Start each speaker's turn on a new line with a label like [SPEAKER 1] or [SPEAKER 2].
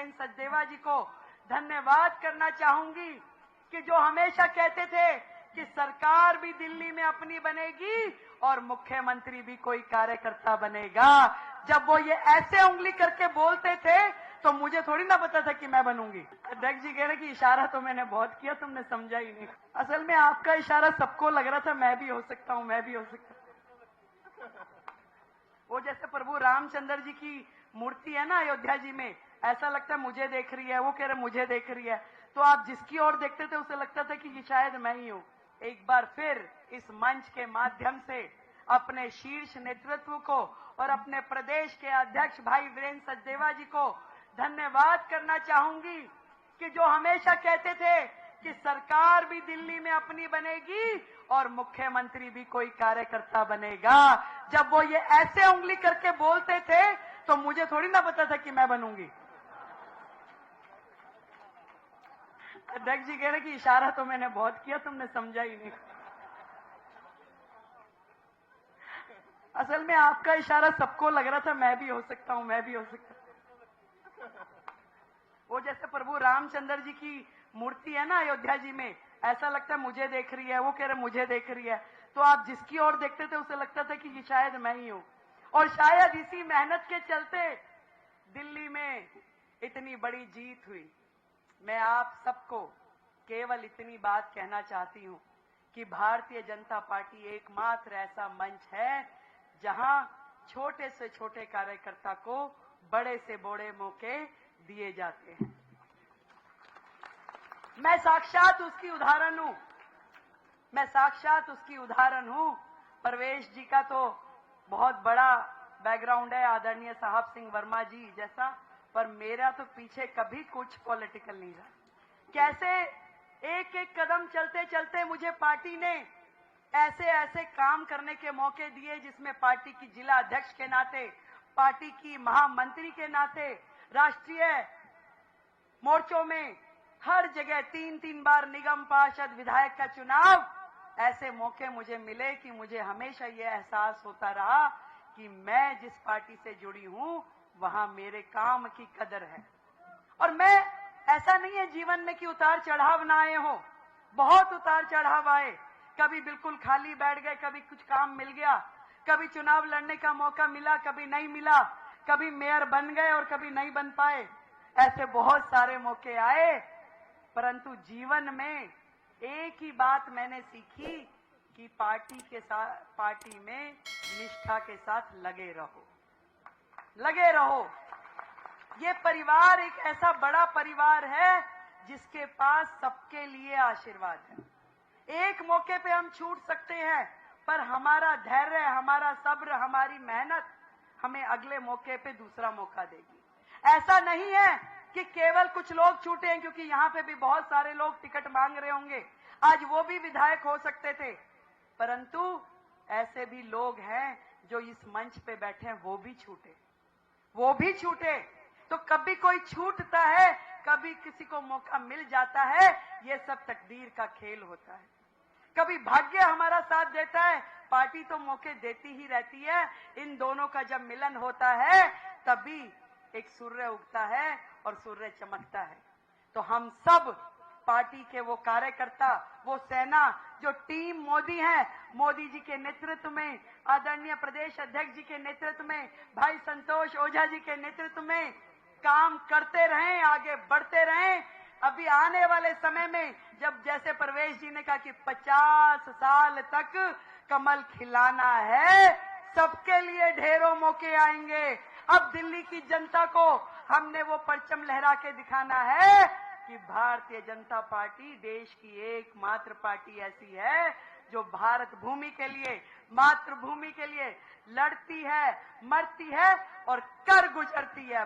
[SPEAKER 1] वीरेंद्र सचदेवा जी को धन्यवाद करना चाहूंगी कि जो हमेशा कहते थे कि सरकार भी दिल्ली में अपनी बनेगी और मुख्यमंत्री भी कोई कार्यकर्ता बनेगा। जब वो ये ऐसे उंगली करके बोलते थे तो मुझे थोड़ी ना पता था कि मैं बनूंगी। अध्यक्ष जी कह रहे कि इशारा तो मैंने बहुत किया, तुमने समझा ही नहीं। असल में आपका इशारा सबको लग रहा था मैं भी हो सकता हूं, मैं भी हो सकता हूं। वो जैसे प्रभु रामचंद्र जी की मूर्ति है ना अयोध्या जी में, ऐसा लगता है मुझे देख रही है, वो कह रहे मुझे देख रही है, तो आप जिसकी ओर देखते थे उसे लगता था कि शायद मैं ही हूं। एक बार फिर इस मंच के माध्यम से अपने शीर्ष नेतृत्व को और अपने प्रदेश के अध्यक्ष भाई वीरेंद्र सचदेवा जी को धन्यवाद करना चाहूंगी कि जो हमेशा कहते थे कि सरकार भी दिल्ली में अपनी बनेगी और मुख्यमंत्री भी कोई कार्यकर्ता बनेगा। जब वो ये ऐसे उंगली करके बोलते थे तो मुझे थोड़ी ना पता था कि मैं बनूंगी। अध्यक्ष जी कह रहे कि इशारा तो मैंने बहुत किया, तुमने समझा ही नहीं। असल में आपका इशारा सबको लग रहा था मैं भी हो सकता हूं, मैं भी हो सकता हूं। वो जैसे प्रभु रामचंद्र जी की मूर्ति है ना अयोध्या जी में, ऐसा लगता है मुझे देख रही है, वो कह रहे मुझे देख रही है, तो आप जिसकी ओर देखते थे उसे लगता था कि शायद मैं ही हूं। और शायद इसी मेहनत के चलते दिल्ली में इतनी बड़ी जीत हुई। मैं आप सबको केवल इतनी बात कहना चाहती हूं कि भारतीय जनता पार्टी एकमात्र ऐसा मंच है जहां छोटे से छोटे कार्यकर्ता को बड़े से बड़े मौके दिए जाते हैं। मैं साक्षात उसकी उदाहरण हूं, मैं साक्षात उसकी उदाहरण हूं। परवेश जी का तो बहुत बड़ा बैकग्राउंड है, आदरणीय साहब सिंह वर्मा जी जैसा, पर मेरा तो पीछे कभी कुछ पॉलिटिकल नहीं रहा। कैसे एक एक कदम चलते चलते मुझे पार्टी ने ऐसे ऐसे काम करने के मौके दिए जिसमें पार्टी की जिला अध्यक्ष के नाते, पार्टी की महामंत्री के नाते, राष्ट्रीय मोर्चों में हर जगह 3-3 बार निगम पार्षद विधायक का चुनाव, ऐसे मौके मुझे मिले कि मुझे हमेशा यह एहसास होता रहा कि मैं जिस पार्टी से जुड़ी हूं वहां मेरे काम की कदर है। और मैं ऐसा नहीं है जीवन में कि उतार चढ़ाव ना आए हो, बहुत उतार चढ़ाव आए। कभी बिल्कुल खाली बैठ गए, कभी कुछ काम मिल गया, कभी चुनाव लड़ने का मौका मिला, कभी नहीं मिला, कभी मेयर बन गए और कभी नहीं बन पाए। ऐसे बहुत सारे मौके आए, परंतु जीवन में एक ही बात मैंने सीखी कि पार्टी में निष्ठा के साथ लगे रहो, लगे रहो। ये परिवार एक ऐसा बड़ा परिवार है जिसके पास सबके लिए आशीर्वाद है। एक मौके पे हम छूट सकते हैं, पर हमारा धैर्य, हमारा सब्र, हमारी मेहनत हमें अगले मौके पे दूसरा मौका देगी। ऐसा नहीं है कि केवल कुछ लोग छूटे हैं, क्योंकि यहाँ पे भी बहुत सारे लोग टिकट मांग रहे होंगे, आज वो भी विधायक हो सकते थे, परंतु ऐसे भी लोग हैं जो इस मंच पे बैठे हैं, वो भी छूटे, वो भी छूटे। तो कभी कोई छूटता है, कभी किसी को मौका मिल जाता है, ये सब तकदीर का खेल होता है। कभी भाग्य हमारा साथ देता है, पार्टी तो मौके देती ही रहती है। इन दोनों का जब मिलन होता है तभी एक सूर्य उगता है और सूर्य चमकता है। तो हम सब पार्टी के वो कार्यकर्ता, वो सेना जो टीम मोदी है, मोदी जी के नेतृत्व में, आदरणीय प्रदेश अध्यक्ष जी के नेतृत्व में, भाई संतोष ओझा जी के नेतृत्व में काम करते रहें, आगे बढ़ते रहें। अभी आने वाले समय में जब जैसे परवेश जी ने कहा कि 50 साल तक कमल खिलाना है, सबके लिए ढेरों मौके आएंगे। अब दिल्ली की जनता को हमने वो परचम लहरा के दिखाना है कि भारतीय जनता पार्टी देश की एकमात्र पार्टी ऐसी है जो भारत भूमि के लिए, मातृभूमि के लिए लड़ती है, मरती है और कर गुजरती है।